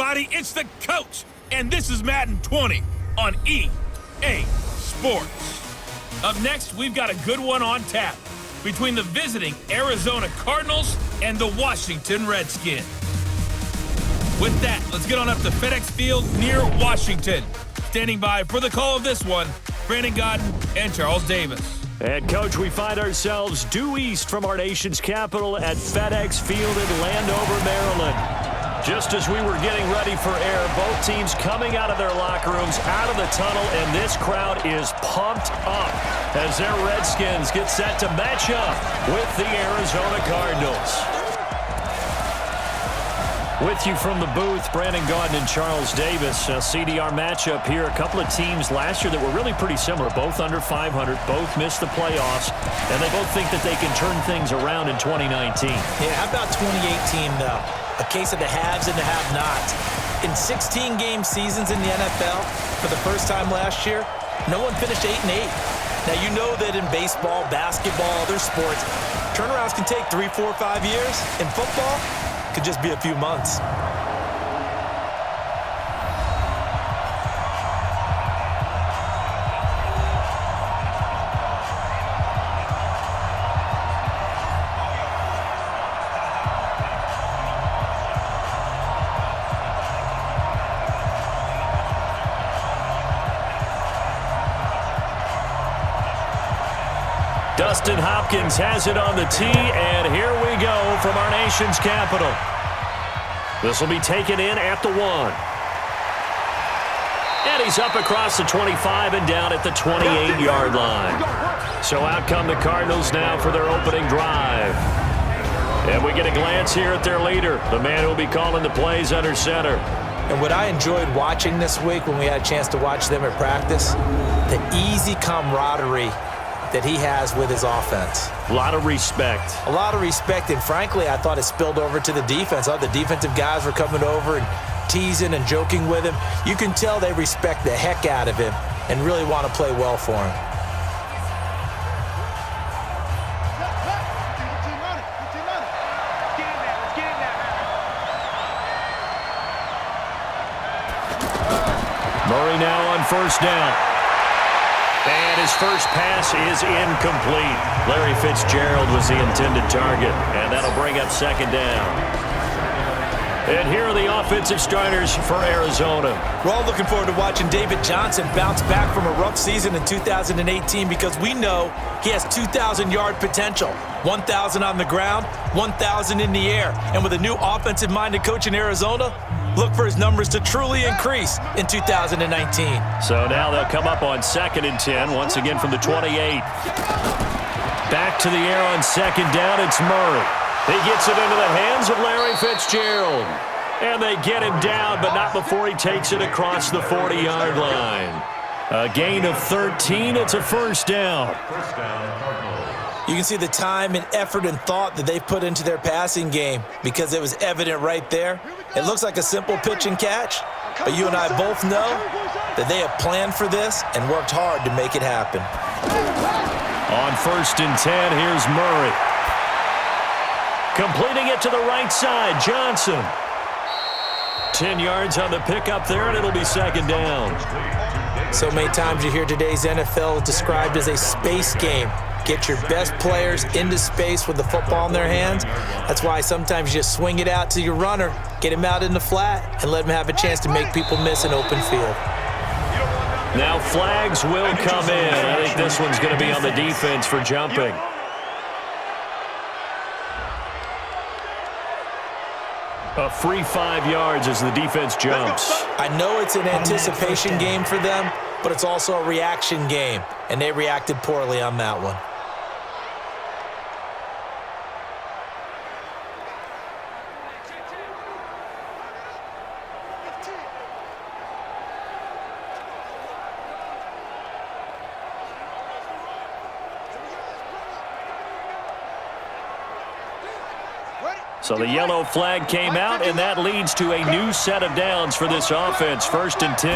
everybody. It's the coach, and this is Madden 20 on EA Sports. Up next, we've got a good one on tap between the visiting Arizona Cardinals and the Washington Redskins. With that, let's get on up to FedEx Field near Washington. Standing by for the call of this one, Brandon Godden and Charles Davis. And, Coach, we find ourselves due east from our nation's capital at FedEx Field in Landover, Maryland. Just as we were getting ready for air, both teams coming out of their locker rooms, out of the tunnel, and this crowd is pumped up as their Redskins get set to match up with the Arizona Cardinals. With you from the booth, Brandon Gaudin and Charles Davis. CDR matchup here. A couple of teams last year that were really pretty similar. Both under 500. Both missed the playoffs. And they both think that they can turn things around in 2019. Yeah, how about 2018, though? A case of the haves and the have-nots. In 16-game seasons in the NFL, for the first time last year, no one finished 8-8. Now, you know that in baseball, basketball, other sports, turnarounds can take 3, 4, 5 years. In football, could just be a few months. Dustin Hopkins has it on the tee, and here we go from our nation's capital. This will be taken in at the 1. And he's up across the 25 and down at the 28-yard line. So out come the Cardinals now for their opening drive. And we get a glance here at their leader, the man who will be calling the plays under center. And what I enjoyed watching this week when we had a chance to watch them at practice, the easy camaraderie that he has with his offense. A lot of respect. A lot of respect, and frankly, I thought it spilled over to the defense. All the defensive guys were coming over and teasing and joking with him. You can tell they respect the heck out of him and really want to play well for him. Murray now on first down. And his first pass is incomplete. Larry Fitzgerald was the intended target, and that'll bring up second down. And here are the offensive starters for Arizona. We're all looking forward to watching David Johnson bounce back from a rough season in 2018 because we know he has 2,000-yard potential. 1,000 on the ground, 1,000 in the air. And with a new offensive-minded coach in Arizona, look for his numbers to truly increase in 2019. So now they'll come up on 2nd and 10, once again from the 28. Back to the air on second down, it's Murray. He gets it into the hands of Larry Fitzgerald. And they get him down, but not before he takes it across the 40-yard line. A gain of 13, it's a first down. You can see the time and effort and thought that they've put into their passing game because it was evident right there. It looks like a simple pitch and catch, but you and I both know that they have planned for this and worked hard to make it happen. On 1st and 10, here's Murray. Completing it to the right side, Johnson. 10 yards on the pickup there, and it'll be second down. So many times you hear today's NFL described as a space game. Get your best players into space with the football in their hands. That's why sometimes you just swing it out to your runner, get him out in the flat, and let him have a chance to make people miss an open field. Now flags will come in. I think this one's going to be on the defense for jumping. A free 5 yards as the defense jumps. I know it's an anticipation game for them, but it's also a reaction game, and they reacted poorly on that one. So the yellow flag came out, and that leads to a new set of downs for this offense. 1st and 10.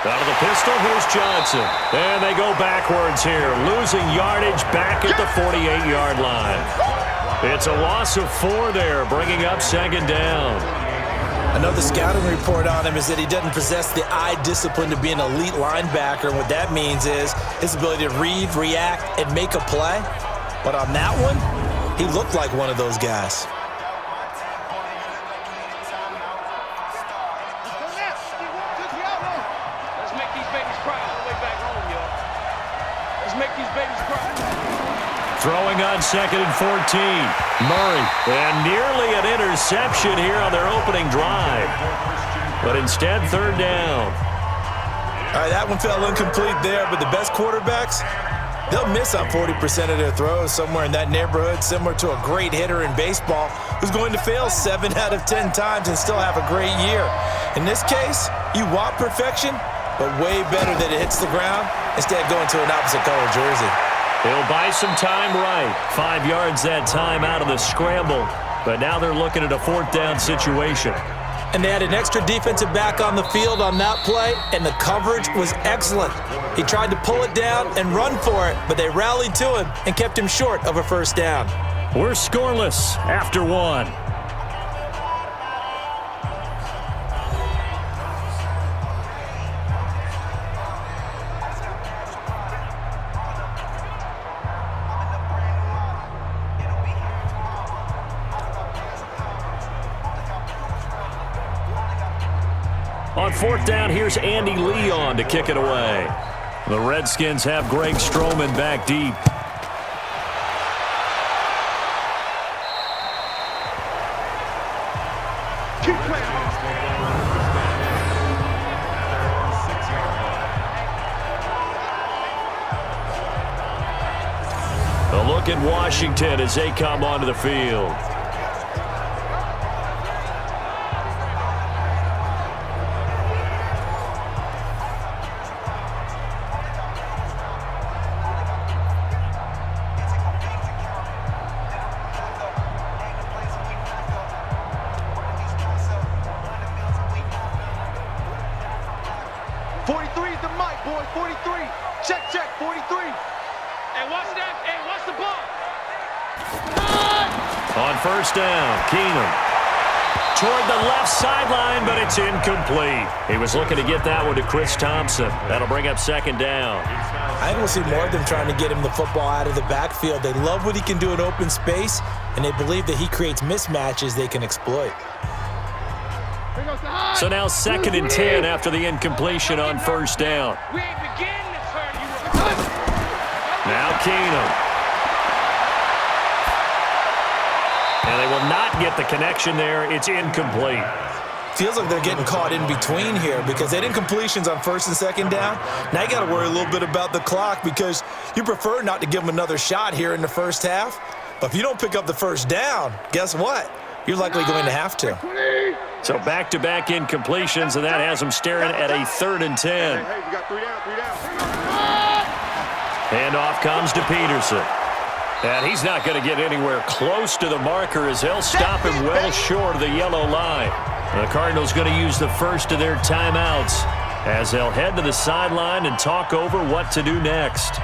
Out of the pistol, here's Johnson. And they go backwards here, losing yardage back at the 48-yard line. It's a loss of 4 there, bringing up second down. Another scouting report on him is that he doesn't possess the eye discipline to be an elite linebacker. And what that means is his ability to read, react, and make a play. But on that one, he looked like one of those guys. Let's make these babies cry all the way back home, y'all. Let's make these babies cry. Throwing on 2nd and 14. Murray. And nearly an interception here on their opening drive. But instead, 3rd down. All right, that one fell incomplete there, but the best quarterbacks, they'll miss on 40% of their throws, somewhere in that neighborhood, similar to a great hitter in baseball who's going to fail 7 out of 10 times and still have a great year. In this case, you want perfection, but way better that it hits the ground instead of going to an opposite color jersey. He'll buy some time right. 5 yards that time out of the scramble. But now they're looking at a 4th down situation. And they had an extra defensive back on the field on that play, and the coverage was excellent. He tried to pull it down and run for it, but they rallied to him and kept him short of a 1st down. We're scoreless after 1. On 4th down, here's Andy Lee on to kick it away. The Redskins have Greg Stroman back deep. Keep playing. A look at Washington as they come onto the field. On 1st down, Keenum toward the left sideline, but it's incomplete. He was looking to get that one to Chris Thompson. That'll bring up 2nd down. I think we'll see more of them trying to get him the football out of the backfield. They love what he can do in open space, and they believe that he creates mismatches they can exploit. So now 2nd and 10 after the incompletion on 1st down. We ain't beginning to turn you. Now Keenum. And they will not get the connection there. It's incomplete. Feels like they're getting caught in between here because they didn't completions on 1st and 2nd down. Now you got to worry a little bit about the clock because you prefer not to give them another shot here in the 1st half. But if you don't pick up the 1st down, guess what? You're likely going to have to. So back-to-back incompletions, and that has them staring at a 3rd and 10. Hey, we got 3 down. Handoff comes to Peterson. And he's not going to get anywhere close to the marker as they'll stop him well short of the yellow line. The Cardinals going to use the first of their timeouts as they'll head to the sideline and talk over what to do next.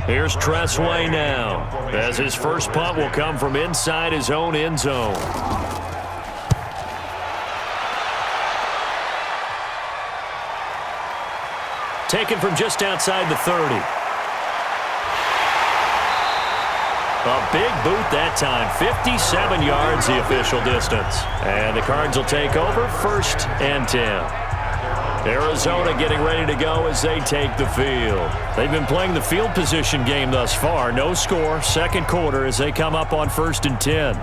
Here's Tressway now as his first punt will come from inside his own end zone. Taken from just outside the 30. A big boot that time. 57 yards the official distance. And the Cards will take over 1st and 10. Arizona getting ready to go as they take the field. They've been playing the field position game thus far. No score. 2nd quarter as they come up on 1st and 10.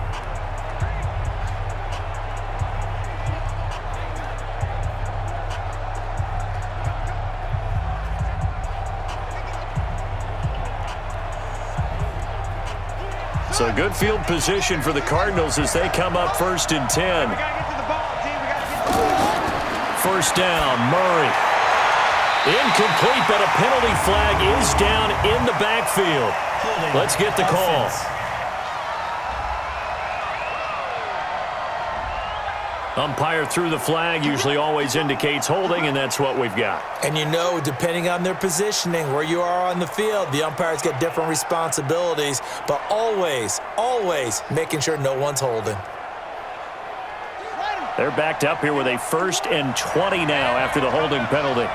So good field position for the Cardinals as they come up 1st and 10. 1st down, Murray. Incomplete, but a penalty flag is down in the backfield. Let's get the call. Umpire threw the flag, usually always indicates holding, and that's what we've got. And you know, depending on their positioning, where you are on the field, the umpires get different responsibilities, but always, always making sure no one's holding. They're backed up here with a 1st and 20 now after the holding penalty.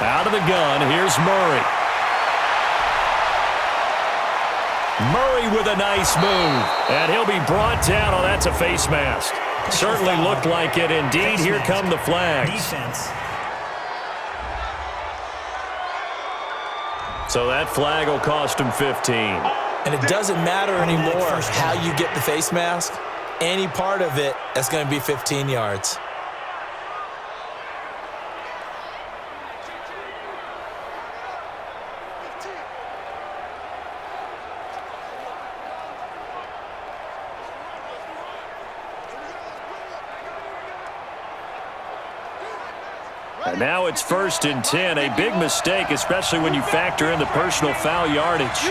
Out of the gun, here's Murray. Murray with a nice move, and he'll be brought down. Oh, that's a face mask. Certainly looked like it. Indeed, here come the flags. Defense. So that flag will cost him 15. And it doesn't matter anymore how you get the face mask. Any part of it, that's going to be 15 yards. And now it's 1st and 10. A big mistake, especially when you factor in the personal foul yardage.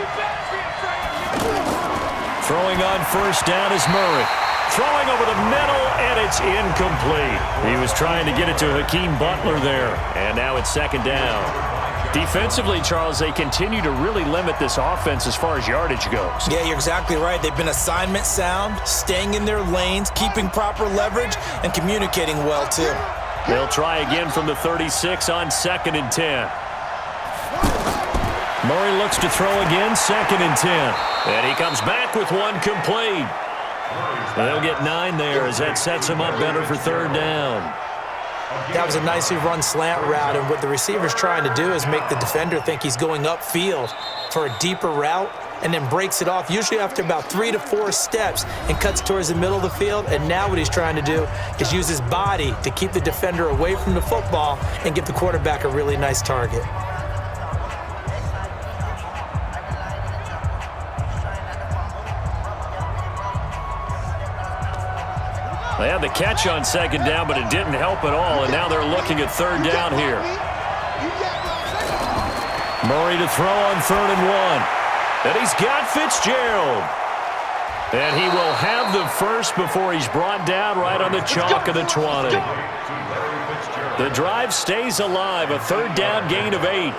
Throwing on 1st down is Murray. Throwing over the middle, and it's incomplete. He was trying to get it to Hakeem Butler there. And now it's 2nd down. Defensively, Charles, they continue to really limit this offense as far as yardage goes. Yeah, you're exactly right. They've been assignment sound, staying in their lanes, keeping proper leverage, and communicating well, too. They'll try again from the 36 on 2nd and 10. Murray looks to throw again, 2nd and 10. And he comes back with one complete. They'll get 9 there as that sets him up better for 3rd down. That was a nicely run slant route, and what the receiver's trying to do is make the defender think he's going upfield for a deeper route, and then breaks it off, usually after about 3 to 4 steps, and cuts towards the middle of the field. And now what he's trying to do is use his body to keep the defender away from the football and give the quarterback a really nice target. They had the catch on 2nd down, but it didn't help at all, and now they're looking at 3rd down here. Murray to throw on 3rd and 1. And he's got Fitzgerald. And he will have the first before he's brought down right on the chalk of the 20. The drive stays alive, a 3rd down gain of 8.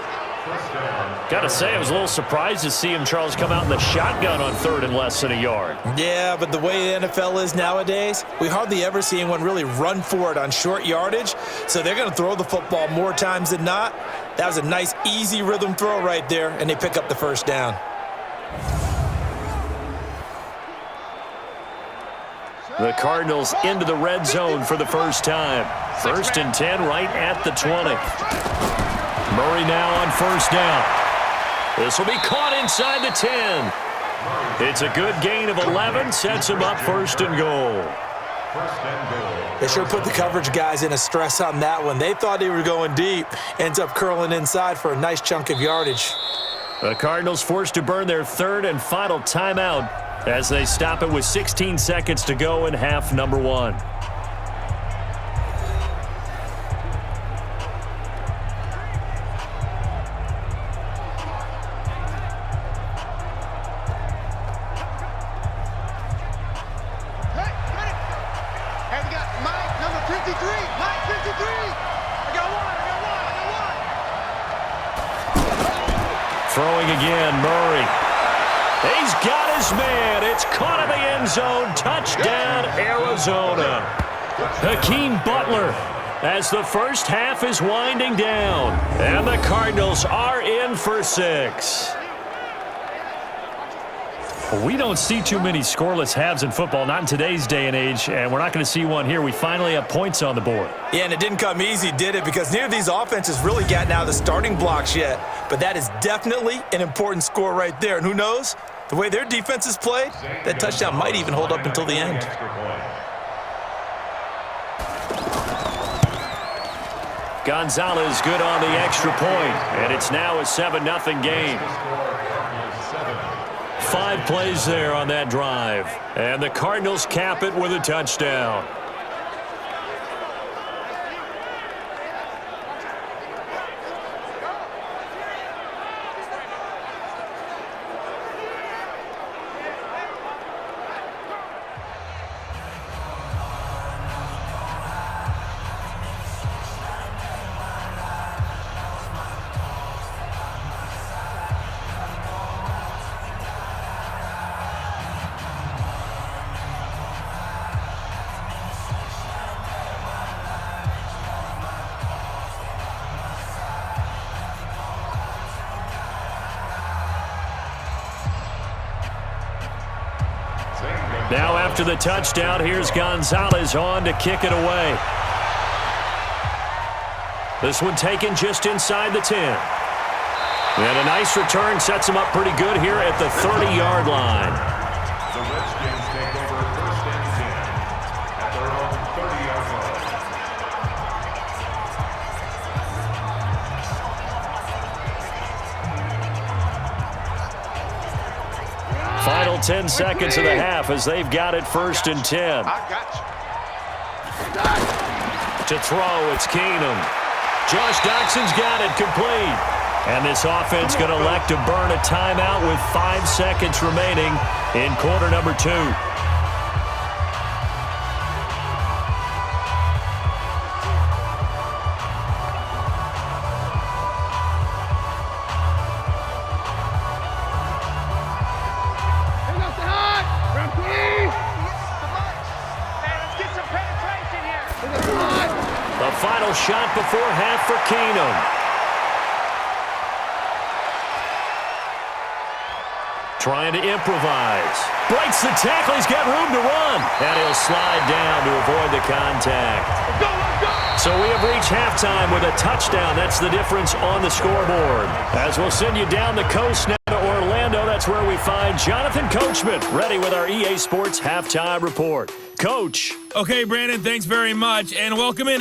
Got to say, I was a little surprised to see him, Charles, come out in the shotgun on 3rd and less than a yard. Yeah, but the way the NFL is nowadays, we hardly ever see anyone really run for it on short yardage. So they're going to throw the football more times than not. That was a nice, easy rhythm throw right there, and they pick up the 1st down. The Cardinals into the red zone for the first time. 1st and 10 right at the 20. Murray now on 1st down. This will be caught inside the 10. It's a good gain of 11, sets him up 1st and goal. They sure put the coverage guys in a stress on that one. They thought they were going deep. Ends up curling inside for a nice chunk of yardage. The Cardinals forced to burn their 3rd and final timeout as they stop it with 16 seconds to go in half number 1. Throwing again, Murray. He's got his man. It's caught in the end zone. Touchdown, Arizona. Hakeem Butler as the first half is winding down. And the Cardinals are in for 6. We don't see too many scoreless halves in football, not in today's day and age, and we're not going to see one here. We finally have points on the board. Yeah, and it didn't come easy, did it? Because neither of these offenses really gotten out of the starting blocks yet. But that is definitely an important score right there. And who knows? The way their defense is played, that touchdown might even hold up until the end. Gonzalez good on the extra point, and it's now a 7-0 game. 5 plays there on that drive, and the Cardinals cap it with a touchdown. Now after the touchdown, here's Gonzalez on to kick it away. This one taken just inside the 10. And a nice return sets him up pretty good here at the 30-yard line. The Redskins take over 1st and 10 at their own 30-yard line. Final 10 seconds of the half as they've got it 1st and 10. I got you. To throw, it's Keenum. Josh Doxson's got it complete. And this offense going to elect to burn a timeout with 5 seconds remaining in quarter number 2. The final shot before half for Keenum. Trying to improvise. Breaks the tackle. He's got room to run. And he'll slide down to avoid the contact. So we have reached halftime with a touchdown. That's the difference on the scoreboard. As we'll send you down the coast now to Orlando, that's where we find Jonathan Coachman ready with our EA Sports Halftime Report. Coach. Okay, Brandon, thanks very much. And welcome in